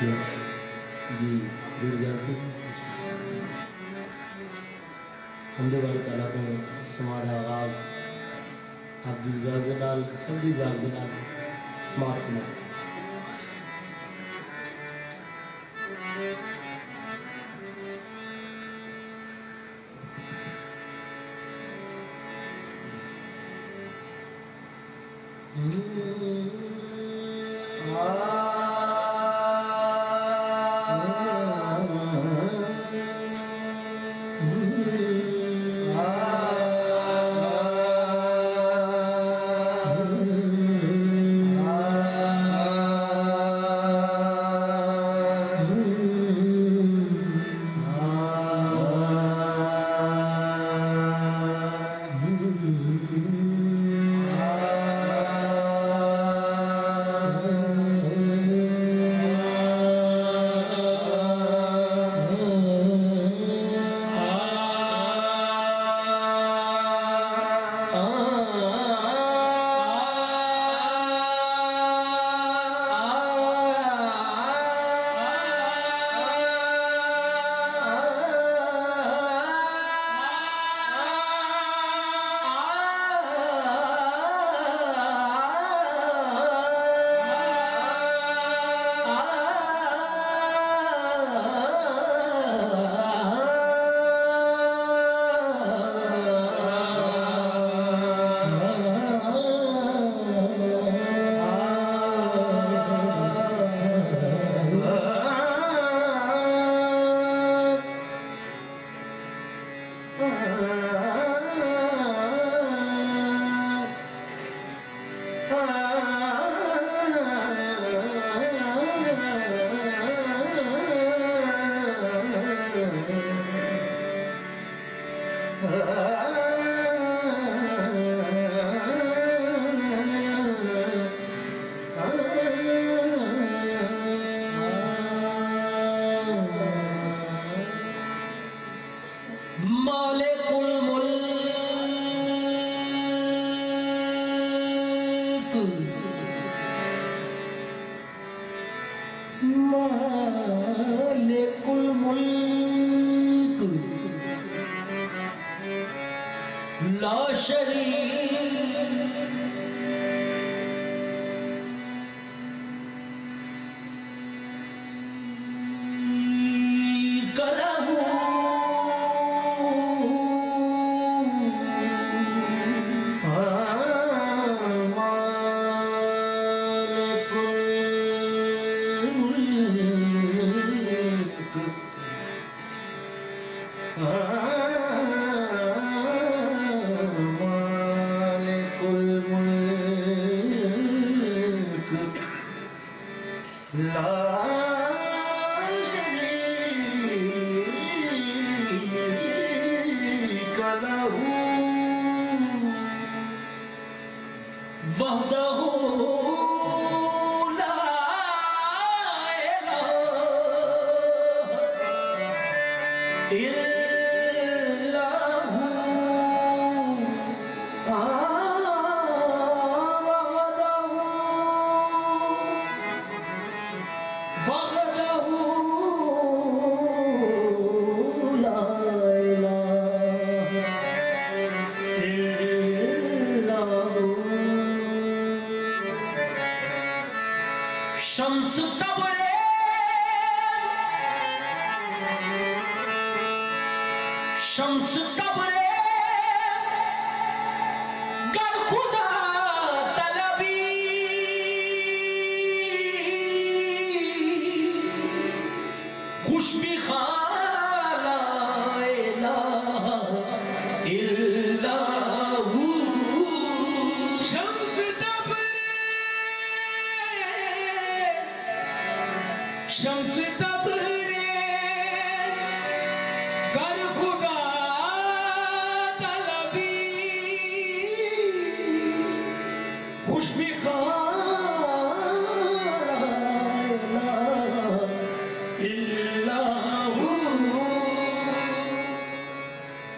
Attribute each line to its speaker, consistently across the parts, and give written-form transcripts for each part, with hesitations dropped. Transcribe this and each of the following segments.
Speaker 1: जी जुड़ जासी हमदे वाले ताला तो समाज का आगाज आपकी इजाज़त के नाल सबकी इजाज़त के नाल समाप्त होना
Speaker 2: मालिकुल मुल्क ला शरीक लहू शम्स तबरेज़ गर खुदा तलबी खुशबी खाला इलाहा इल्लल्लाहु शम्स तबरेज़ गर खुदा तलबी खुशबी इल्लल्लाहु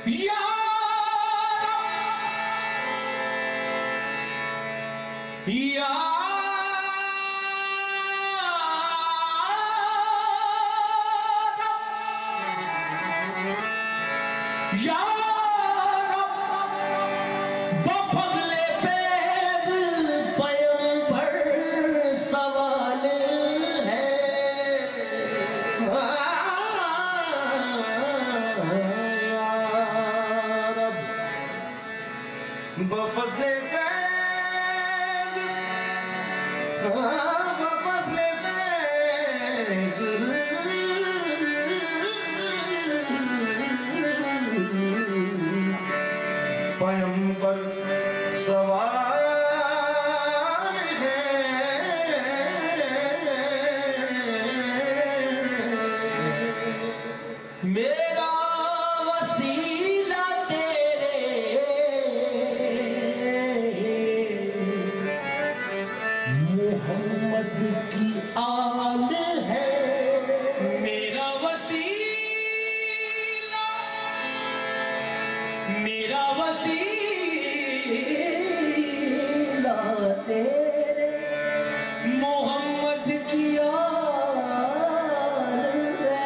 Speaker 2: या रब या या रब बफज़ले फैज़ पैगंबर सवाल है।
Speaker 3: या रब बफज़ले फैज़ बफज़ले फैज़ पैगंबर सवाल है।
Speaker 2: मेरा वसीला तेरे मोहम्मद की आल है। मेरा वसीला तेरे मोहम्मद की आल है।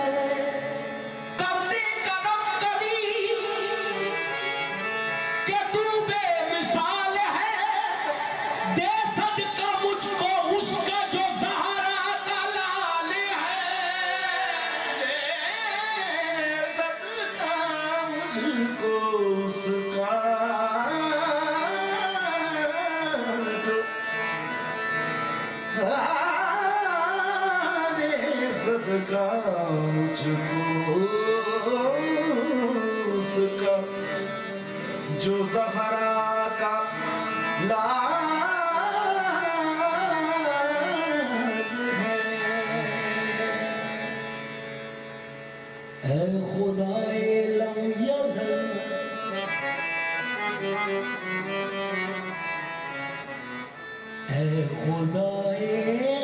Speaker 2: कर दे कदम करीम कि तू बेमिसाल है। दे सदका मुझको उसका जो ज़हरा का लाल है।
Speaker 3: सदका मुझको उसका सदका मुझको उसका जो ज़हरा का लाल है।
Speaker 2: ऐ खुदाए लम यज़ल ऐ खुदाए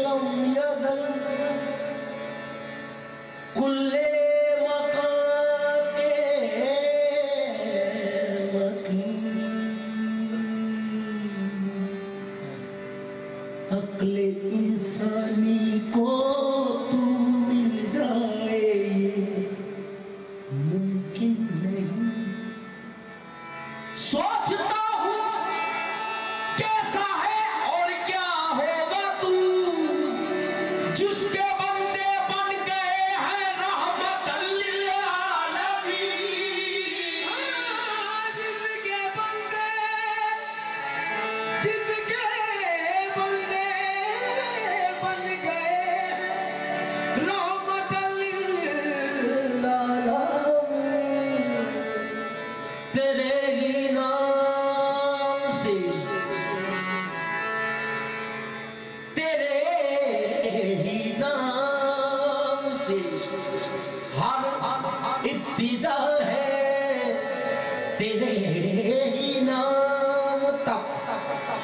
Speaker 2: लम यज़ल कुल्ले मकान के वकील। अक्ले इंसानी को तू मिल जाए ये मुमकिन नहीं। सोचता हूँ कैसा है और क्या होगा तू, जिसके बंदे बन गए हैं रहमतल लिल आलमीन। जिसके बंदे बन गए रहमतल लिल आलमीन। तेरे ही नाम से तेरे ही नाम से हर इब्तिदा है। तेरे ही नाम तक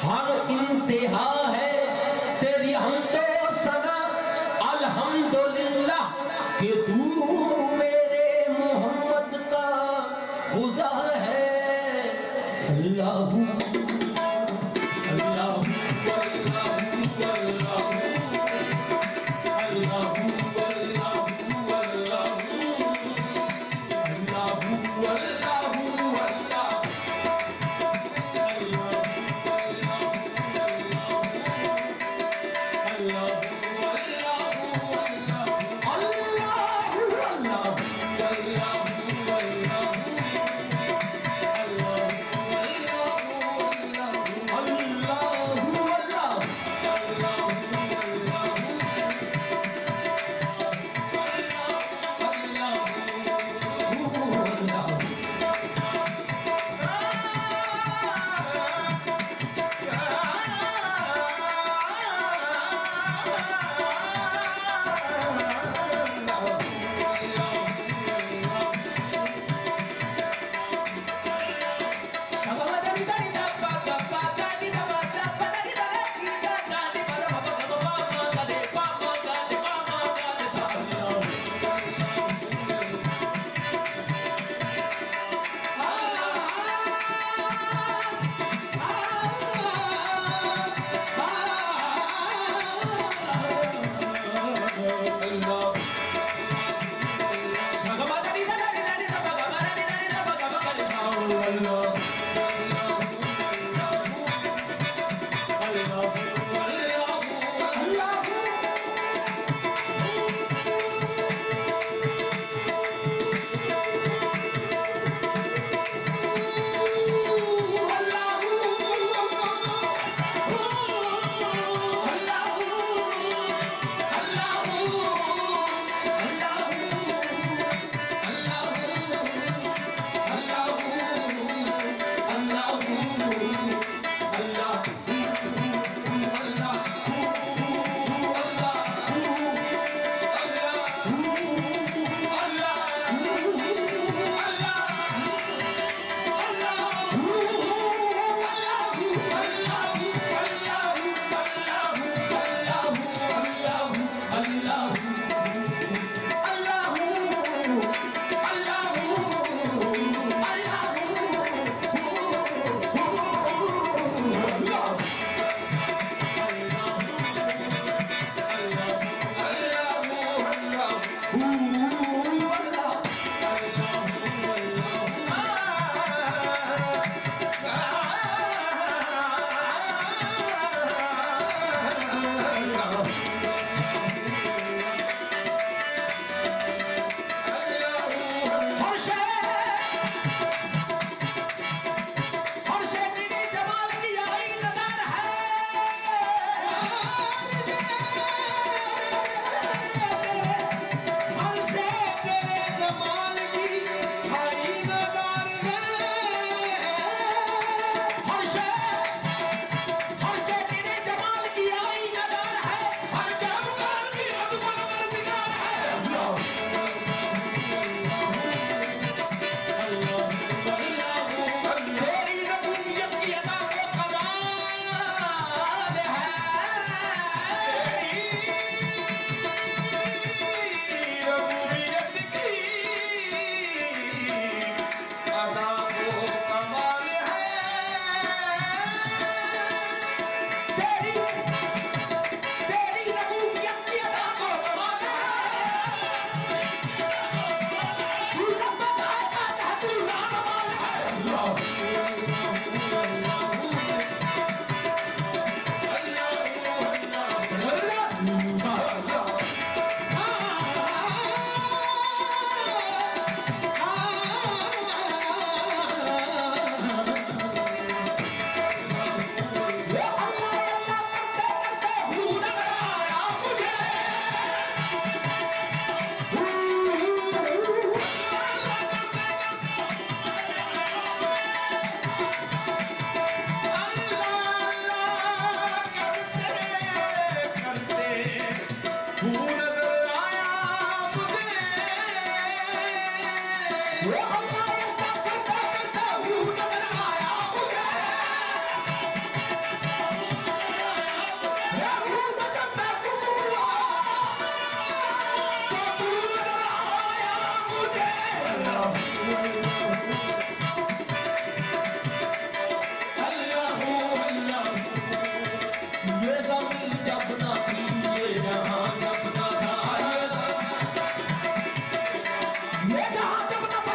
Speaker 2: हर इंतहा है। तेरी हम तो सना अल्हम्दुलिल्लाह कि तू मेरे मोहम्मद का खुदा है। अल्लाहू अल्लाहू अल्लाहू अल्लाहू अल्लाहू अल्लाहू अल्लाहू अल्लाहू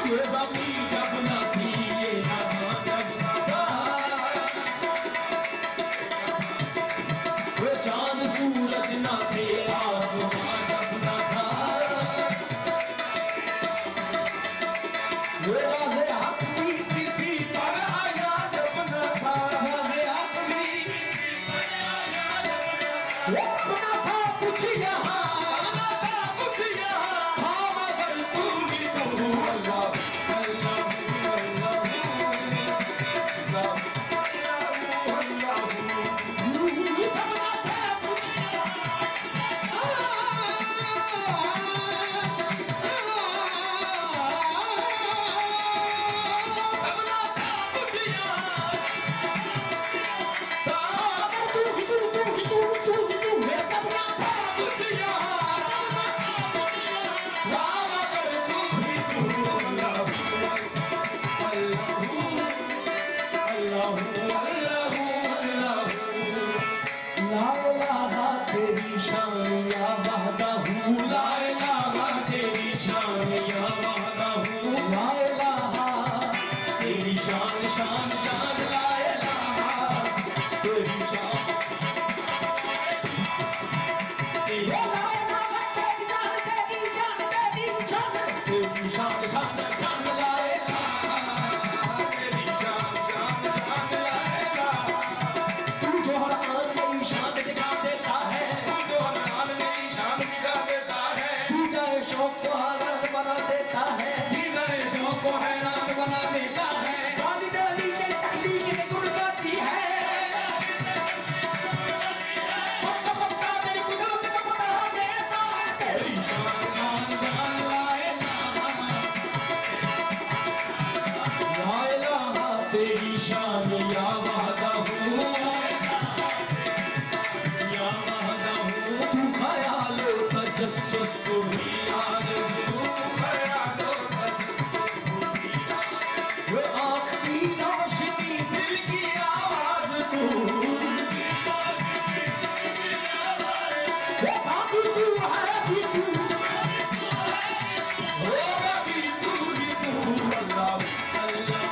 Speaker 2: ये ज़मीन जब न थी ये जहां जब न था, वो चांद सूरज न थे आसमां जब न था, वो राज़े हक भी किसी पर आया जब न था, राज़े हक भी वो अपना था कुछ यहाँ, अपना था कुछ यहाँ, हाँ मगर तू ही तू अल्लाह अल्लाह अल्लाह अपना था कुछ अपना था कुछ यहाँ, मगर तू ही तू है अपना था कुछ यहाँ, हाँ मगर तू ही तू अल्लाह अल्लाह अल्लाह अल्लाह ला इलाहा तेरी शान या वहदहू, ला इलाहा तेरी शान या वहदहू, ला इलाहा तेरी शान शान शान, ला इलाहा तेरी शान तेरी ला इलाहा तेरी शान तेरी शान तेरी शान, तेरी शान शान शान, ला इलाहा तेरी शान शान शान, ला इलाहा तू जो हर हाल मेरी शान दिखा देता है, तू जो हर हाल मेरी शान दिखा देता है, दीदारे शौक को हैरान बना देता है, दीदारे शौक को हैरान बना देता है, डाली डाली के तकलीफ में गुड़ गाती है, पक्का पक्का तेरी कुदरत का पता देता है, तेरी शान शान शान, ला इलाहा तेरी शान या वहदहू, या वहदहू तू ख्यालो तजस्सुस तू ही आरज़ू, ख्यालो तजस्सुस तू ही आरज़ू, वो आँख की रोशनी दिल की आवाज़ तू, वो बाकी तू है भी तू, वो बाकी तू ही तू अल्लाह अल्लाह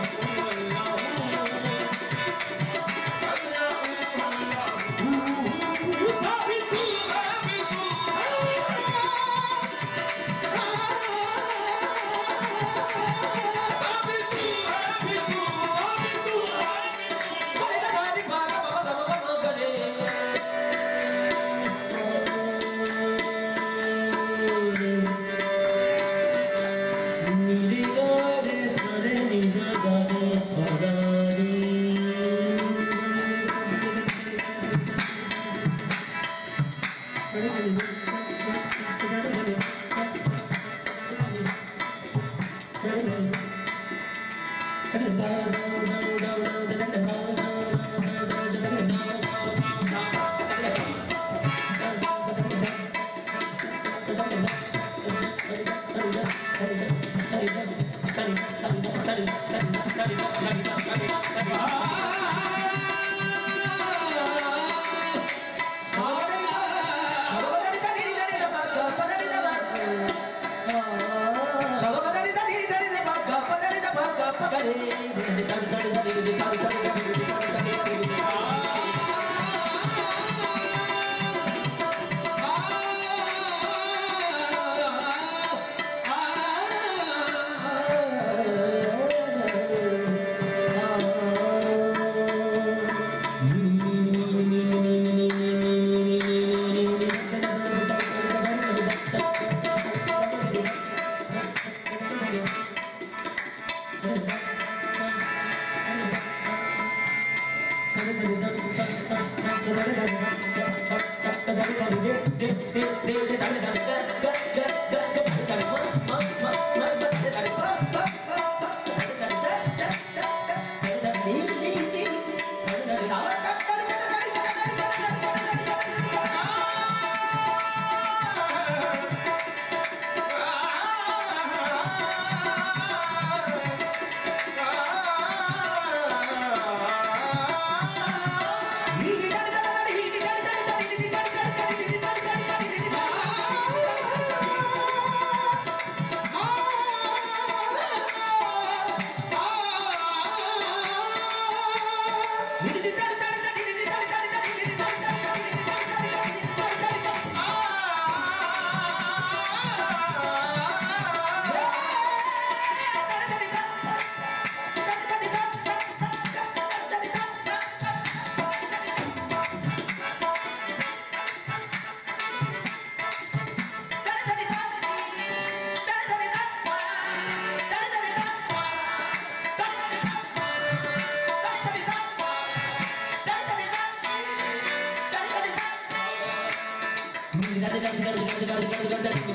Speaker 2: गड़ गड़ गड़